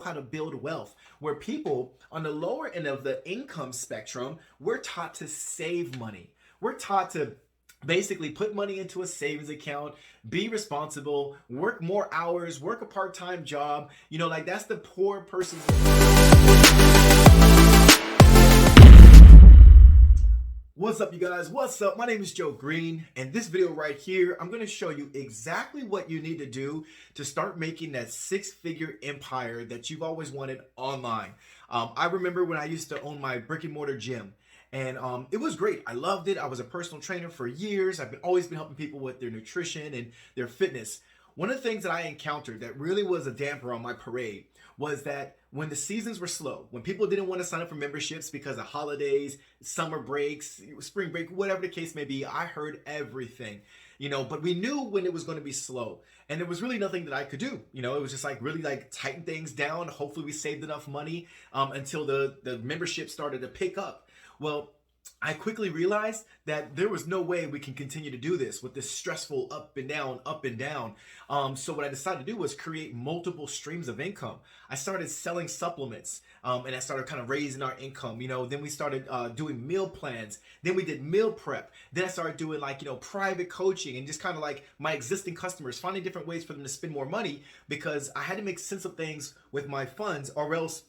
how to build wealth, where people on the lower end of the income spectrum, we're taught to save money. We're taught to basically put money into a savings account, be responsible, work more hours, work a part-time job. Like that's the poor person's. What's up, you guys? What's up? My name is Joe Green, and this video right here, I'm going to show you exactly what you need to do to start making that six-figure empire that you've always wanted online. I remember when I used to own my brick and mortar gym, and it was great. I loved it. I was a personal trainer for years. I've always been helping people with their nutrition and their fitness. One of the things that I encountered that really was a damper on my parade was that when the seasons were slow, when people didn't want to sign up for memberships because of holidays, summer breaks, spring break, whatever the case may be, I heard everything, but we knew when it was going to be slow, and there was really nothing that I could do. It was just like really like tighten things down. Hopefully we saved enough money until the membership started to pick up. Well, I quickly realized that there was no way we can continue to do this with this stressful up and down, up and down. So what I decided to do was create multiple streams of income. I started selling supplements, and I started kind of raising our income. Then we started doing meal plans. Then we did meal prep. Then I started doing private coaching and just kind of like my existing customers, finding different ways for them to spend more money because I had to make sense of things with my funds, or else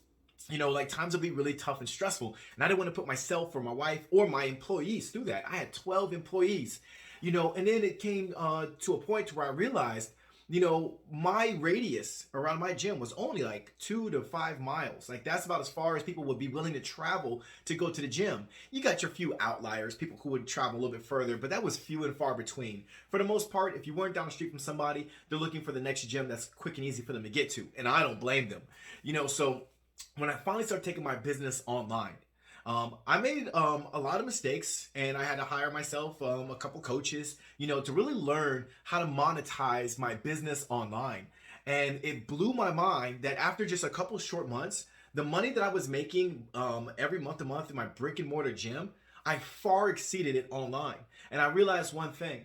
times would be really tough and stressful. And I didn't want to put myself or my wife or my employees through that. I had 12 employees, and then it came to a point where I realized, my radius around my gym was only like 2 to 5 miles. Like that's about as far as people would be willing to travel to go to the gym. You got your few outliers, people who would travel a little bit further, but that was few and far between. For the most part, if you weren't down the street from somebody, they're looking for the next gym that's quick and easy for them to get to. And I don't blame them, so when I finally started taking my business online, I made a lot of mistakes, and I had to hire myself a couple coaches, to really learn how to monetize my business online. And it blew my mind that after just a couple short months, the money that I was making every month to month in my brick and mortar gym, I far exceeded it online. And I realized one thing: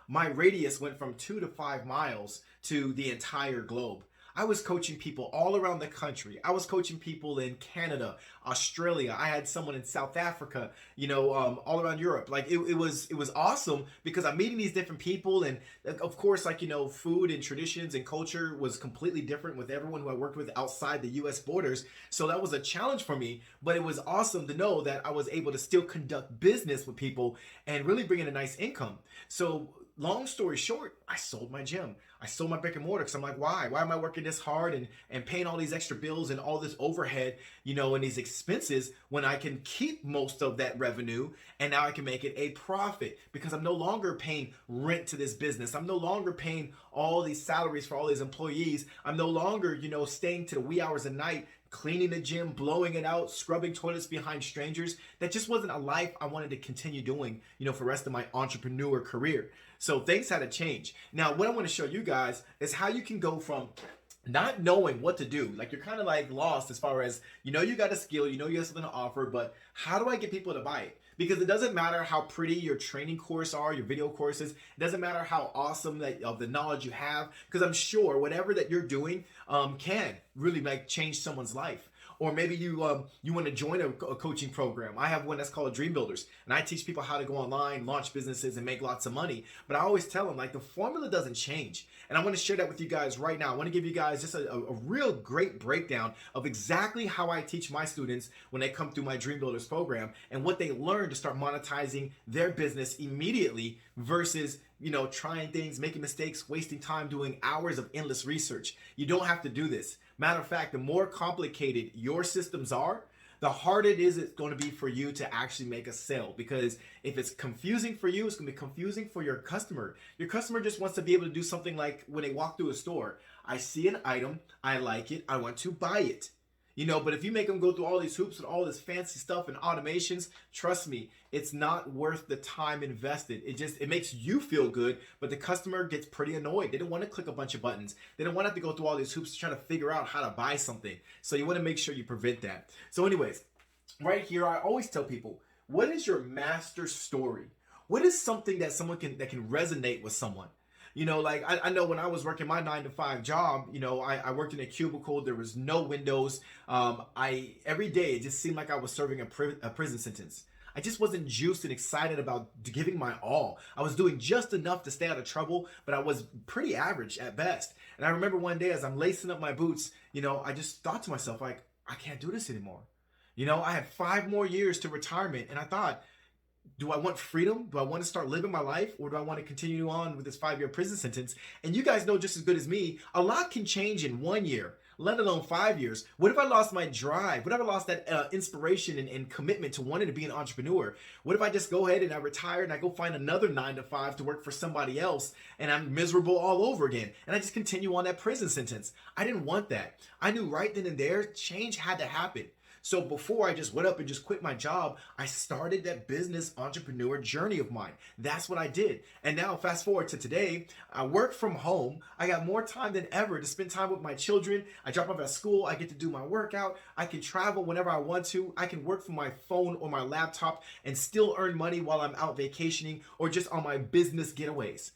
my radius went from 2 to 5 miles to the entire globe. I was coaching people all around the country. I was coaching people in Canada, Australia. I had someone in South Africa, all around Europe. Like it was awesome because I'm meeting these different people, and of course, food and traditions and culture was completely different with everyone who I worked with outside the U.S. borders. So that was a challenge for me, but it was awesome to know that I was able to still conduct business with people and really bring in a nice income. So long story short, I sold my gym. I sold my brick and mortar because I'm like, why? Why am I working this hard and paying all these extra bills and all this overhead, and these expenses when I can keep most of that revenue, and now I can make it a profit because I'm no longer paying rent to this business. I'm no longer paying all these salaries for all these employees. I'm no longer, staying to the wee hours of night, cleaning the gym, blowing it out, scrubbing toilets behind strangers. That just wasn't a life I wanted to continue doing, for the rest of my entrepreneur career. So things had to change. Now, what I want to show you guys is how you can go from not knowing what to do. Like you're kind of like lost as far as, you got a skill, you have something to offer, but how do I get people to buy it? Because it doesn't matter how pretty your training course are, your video courses. It doesn't matter how awesome of the knowledge you have, because I'm sure whatever that you're doing can really change someone's life. Or maybe you want to join a coaching program. I have one that's called Dream Builders, and I teach people how to go online, launch businesses, and make lots of money. But I always tell them the formula doesn't change. And I want to share that with you guys right now. I want to give you guys just a real great breakdown of exactly how I teach my students when they come through my Dream Builders program and what they learn to start monetizing their business immediately versus trying things, making mistakes, wasting time doing hours of endless research. You don't have to do this. Matter of fact, the more complicated your systems are, the harder it's going to be for you to actually make a sale. Because if it's confusing for you, it's going to be confusing for your customer. Your customer just wants to be able to do something like when they walk through a store. I see an item, I like it, I want to buy it. But if you make them go through all these hoops and all this fancy stuff and automations, trust me, it's not worth the time invested. It makes you feel good, but the customer gets pretty annoyed. They don't want to click a bunch of buttons. They don't want to have to go through all these hoops to try to figure out how to buy something. So you want to make sure you prevent that. So anyways, right here, I always tell people, what is your master story? What is something that can resonate with someone? Like I know when I was working my 9 to 5 job, I worked in a cubicle. There was no windows. I every day it just seemed like I was serving a prison sentence. I just wasn't juiced and excited about giving my all. I was doing just enough to stay out of trouble, but I was pretty average at best. And I remember one day as I'm lacing up my boots, I just thought to myself, like, I can't do this anymore. I had 5 more years to retirement, and I thought, do I want freedom? Do I want to start living my life? Or do I want to continue on with this 5 year prison sentence? And you guys know just as good as me, a lot can change in 1 year, let alone 5 years. What if I lost my drive? What if I lost that inspiration and commitment to wanting to be an entrepreneur? What if I just go ahead and I retire and I go find another 9 to 5 to work for somebody else and I'm miserable all over again? And I just continue on that prison sentence. I didn't want that. I knew right then and there, change had to happen. So before I just went up and just quit my job, I started that business entrepreneur journey of mine. That's what I did. And now fast forward to today, I work from home. I got more time than ever to spend time with my children. I drop off at school. I get to do my workout. I can travel whenever I want to. I can work from my phone or my laptop and still earn money while I'm out vacationing or just on my business getaways.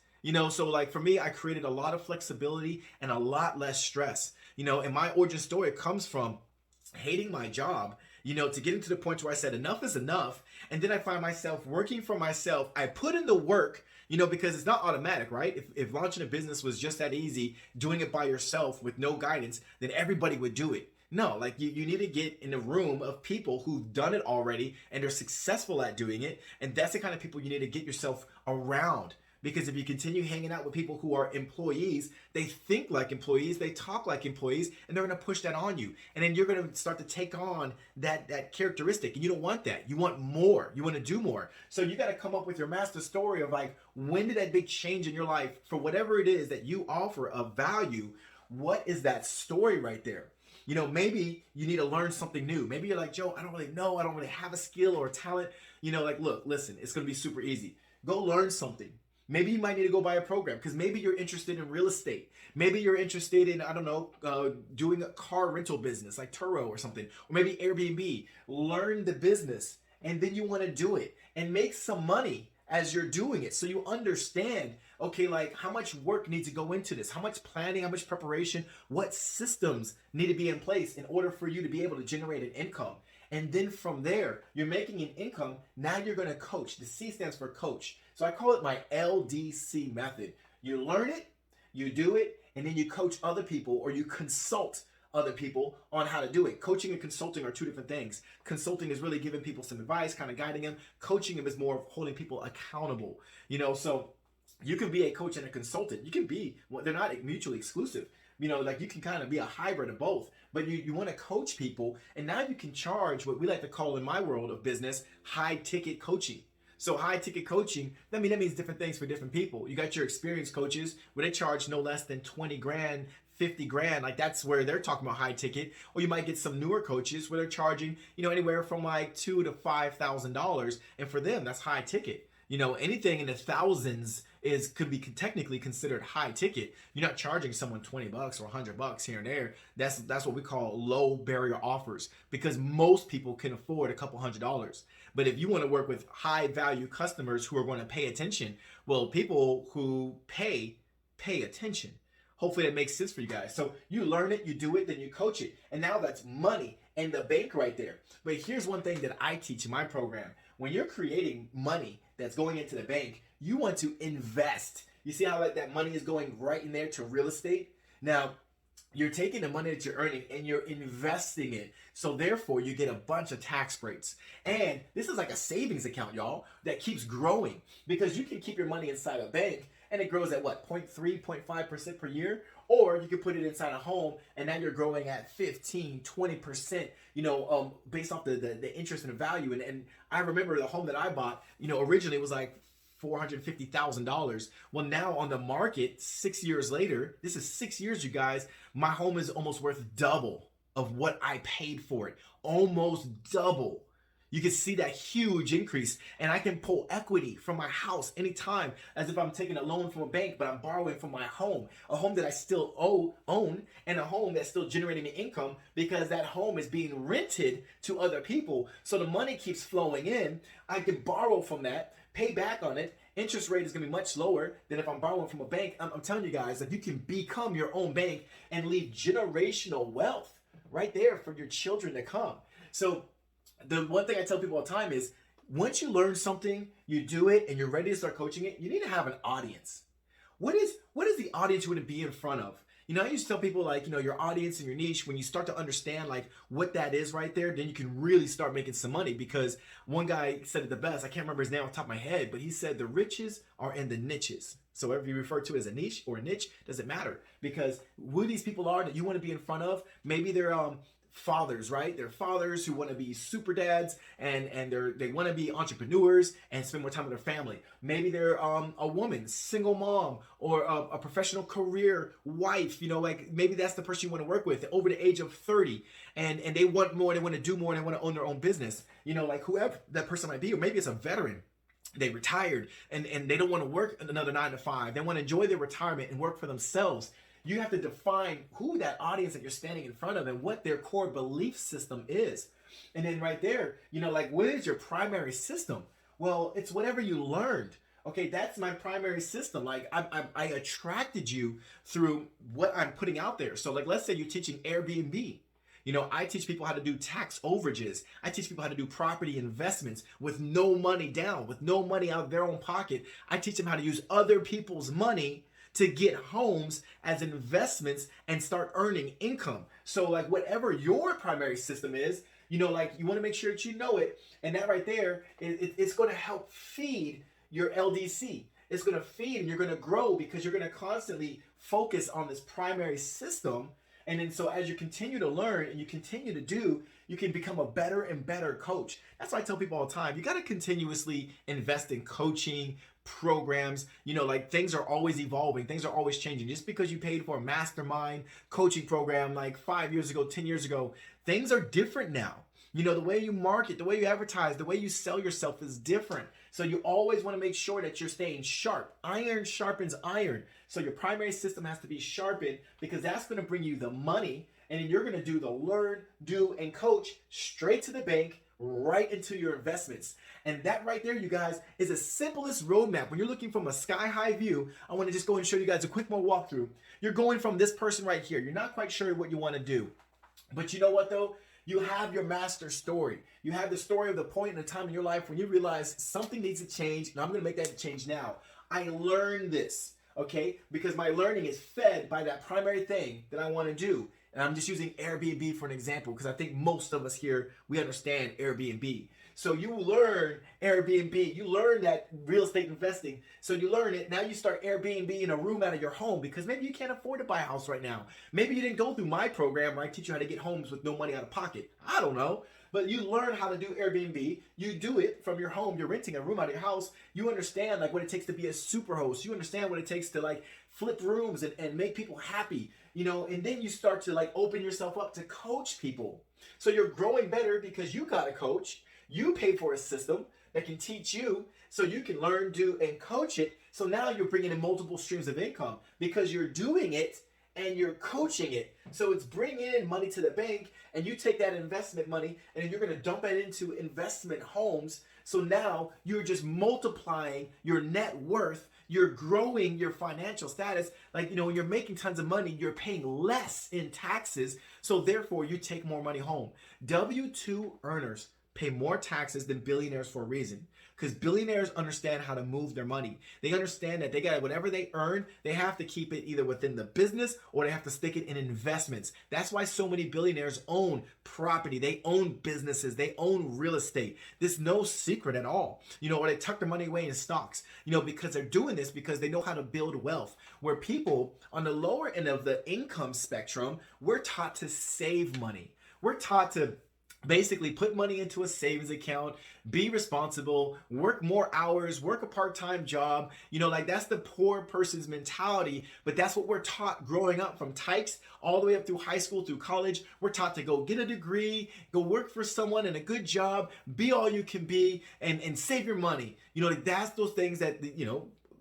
So like for me, I created a lot of flexibility and a lot less stress. And my origin story comes from hating my job, to getting to the point where I said enough is enough. And then I find myself working for myself. I put in the work, because it's not automatic, right? If launching a business was just that easy, doing it by yourself with no guidance, then everybody would do it. No, like you need to get in a room of people who've done it already and are successful at doing it. And that's the kind of people you need to get yourself around. Because if you continue hanging out with people who are employees, they think like employees, they talk like employees, and they're going to push that on you. And then you're going to start to take on that characteristic. And you don't want that. You want more. You want to do more. So you got to come up with your master story of like, when did that big change in your life for whatever it is that you offer of value? What is that story right there? Maybe you need to learn something new. Maybe you're like, Joe, I don't really know. I don't really have a skill or a talent. Look, listen, it's going to be super easy. Go learn something. Maybe you might need to go buy a program because maybe you're interested in real estate. Maybe you're interested in, doing a car rental business like Turo or something, or maybe Airbnb. Learn the business and then you want to do it and make some money as you're doing it. So you understand, okay, like how much work needs to go into this, how much planning, how much preparation, what systems need to be in place in order for you to be able to generate an income. And then from there, you're making an income. Now you're going to coach. The C stands for coach. So I call it my LDC method. You learn it, you do it, and then you coach other people or you consult other people on how to do it. Coaching and consulting are two different things. Consulting is really giving people some advice, kind of guiding them. Coaching them is more of holding people accountable. So you can be a coach and a consultant. You can be, well, they're not mutually exclusive. Like you can kind of be a hybrid of both, but you want to coach people. And now you can charge what we like to call in my world of business, high ticket coaching. So high ticket coaching, that means different things for different people. You got your experienced coaches where they charge no less than 20 grand, 50 grand. Like that's where they're talking about high ticket. Or you might get some newer coaches where they're charging, anywhere from like $2,000 to $5,000. And for them, that's high ticket. Anything in the thousands could be technically considered high ticket. You're not charging someone $20 or $100 here and there. That's what we call low barrier offers because most people can afford a couple $100. But if you want to work with high value customers who are going to pay attention, well, people who pay attention. Hopefully that makes sense for you guys. So you learn it, you do it, then you coach it. And now that's money in the bank right there. But here's one thing that I teach in my program. When you're creating money that's going into the bank, you want to invest. You see how that money is going right in there to real estate? Now, you're taking the money that you're earning and you're investing it. So therefore, you get a bunch of tax breaks. And this is like a savings account, y'all, that keeps growing because you can keep your money inside a bank and it grows at what, 0.3, 0.5% per year? Or you can put it inside a home and now you're growing at 15, 20%, based off the interest and the value. And I remember the home that I bought, originally it was like $450,000. Well, now on the market, 6 years later, this is 6 years, you guys, my home is almost worth double of what I paid for it. Almost double. You can see that huge increase, and I can pull equity from my house anytime as if I'm taking a loan from a bank, but I'm borrowing from my home, a home that I still own, and a home that's still generating me income because that home is being rented to other people. So the money keeps flowing in. I can borrow from that, pay back on it. Interest rate is going to be much lower than if I'm borrowing from a bank. I'm telling you guys that you can become your own bank and leave generational wealth right there for your children to come. So the one thing I tell people all the time is, once you learn something, you do it, and you're ready to start coaching it, you need to have an audience. What is the audience you want to be in front of? I used to tell people, like, your audience and your niche, when you start to understand like what that is right there, then you can really start making some money. Because one guy said it the best, I can't remember his name off the top of my head, but he said the riches are in the niches. So whatever you refer to as a niche or a niche, doesn't matter, because who these people are that you want to be in front of, maybe they're fathers, right? They're fathers who want to be super dads, and they want to be entrepreneurs and spend more time with their family. Maybe they're a woman, single mom, or a professional career wife. Like maybe that's the person you want to work with over the age of 30, and they want more, they want to do more, and they want to own their own business. Like whoever that person might be, or maybe it's a veteran. They retired and they don't want to work another 9 to 5. They want to enjoy their retirement and work for themselves. You have to define who that audience that you're standing in front of and what their core belief system is. And then right there, like, what is your primary system? Well, it's whatever you learned. Okay, that's my primary system. Like, I attracted you through what I'm putting out there. So like, let's say you're teaching Airbnb. I teach people how to do tax overages. I teach people how to do property investments with no money down, with no money out of their own pocket. I teach them how to use other people's money to get homes as investments and start earning income. So like, whatever your primary system is, like, you want to make sure that you know it. And that right there, it's going to help feed your LDC. It's going to feed, and you're going to grow, because you're going to constantly focus on this primary system. And then so as you continue to learn and you continue to do, you can become a better and better coach. That's why I tell people all the time, you got to continuously invest in coaching programs. Like, things are always evolving. Things are always changing. Just because you paid for a mastermind coaching program like 5 years ago, 10 years ago, things are different now. The way you market, the way you advertise, the way you sell yourself is different. So you always want to make sure that you're staying sharp. Iron sharpens iron. So your primary system has to be sharpened, because that's going to bring you the money. And then you're going to do the learn, do, and coach straight to the bank, right into your investments. And that right there, you guys, is the simplest roadmap. When you're looking from a sky-high view, I want to just go and show you guys a quick more walkthrough. You're going from this person right here. You're not quite sure what you want to do. But you know what, though? You have your master story. You have the story of the point in the time in your life when you realize something needs to change, and I'm going to make that change now. I learned this, okay? Because my learning is fed by that primary thing that I want to do. And I'm just using Airbnb for an example, because I think most of us here, we understand Airbnb. So you learn Airbnb, you learn that real estate investing. So you learn it, now you start Airbnb in a room out of your home, because maybe you can't afford to buy a house right now. Maybe you didn't go through my program where I teach you how to get homes with no money out of pocket. I don't know. But you learn how to do Airbnb. You do it from your home. You're renting a room out of your house. You understand like what it takes to be a super host. You understand what it takes to like flip rooms and make people happy, and then you start to like open yourself up to coach people. So you're growing better because you got a coach. You pay for a system that can teach you so you can learn, do, and coach it. So now you're bringing in multiple streams of income because you're doing it and you're coaching it. So it's bringing in money to the bank, and you take that investment money and then you're going to dump it into investment homes. So now you're just multiplying your net worth. You're growing your financial status. Like, when you're making tons of money, you're paying less in taxes. So therefore you take more money home. W-2 earners pay more taxes than billionaires for a reason. Because billionaires understand how to move their money. They understand that they got whatever they earn, they have to keep it either within the business or they have to stick it in investments. That's why so many billionaires own property. They own businesses. They own real estate. There's no secret at all. Or they tuck their money away in stocks, because they're doing this because they know how to build wealth. Where people on the lower end of the income spectrum, we're taught to save money. We're taught to basically put money into a savings account, be responsible, work more hours, work a part-time job. Like that's the poor person's mentality, but that's what we're taught growing up from tykes all the way up through high school, through college. We're taught to go get a degree, go work for someone in a good job, be all you can be, and save your money. Like that's those things that,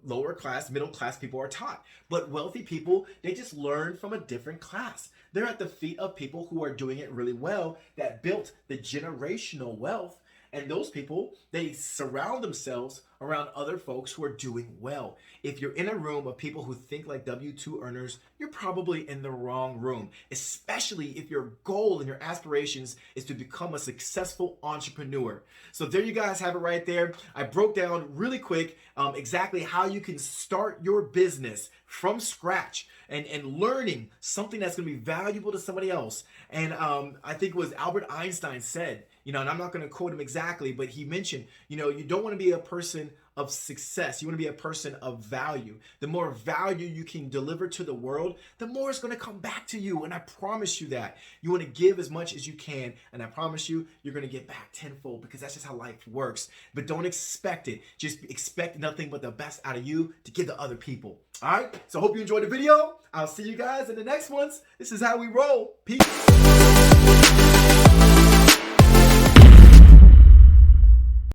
lower class, middle class people are taught. But wealthy people, they just learn from a different class. They're at the feet of people who are doing it really well, that built the generational wealth. And those people, they surround themselves around other folks who are doing well. If you're in a room of people who think like W-2 earners, you're probably in the wrong room, especially if your goal and your aspirations is to become a successful entrepreneur. So there you guys have it right there. I broke down really quick exactly how you can start your business from scratch and learning something that's going to be valuable to somebody else. And I think it was Albert Einstein said, and I'm not going to quote him exactly, but he mentioned, you don't want to be a person of success. You want to be a person of value. The more value you can deliver to the world, the more it's going to come back to you. And I promise you that. You want to give as much as you can. And I promise you, you're going to get back tenfold, because that's just how life works. But don't expect it. Just expect nothing but the best out of you to give to other people. All right. So I hope you enjoyed the video. I'll see you guys in the next ones. This is how we roll. Peace.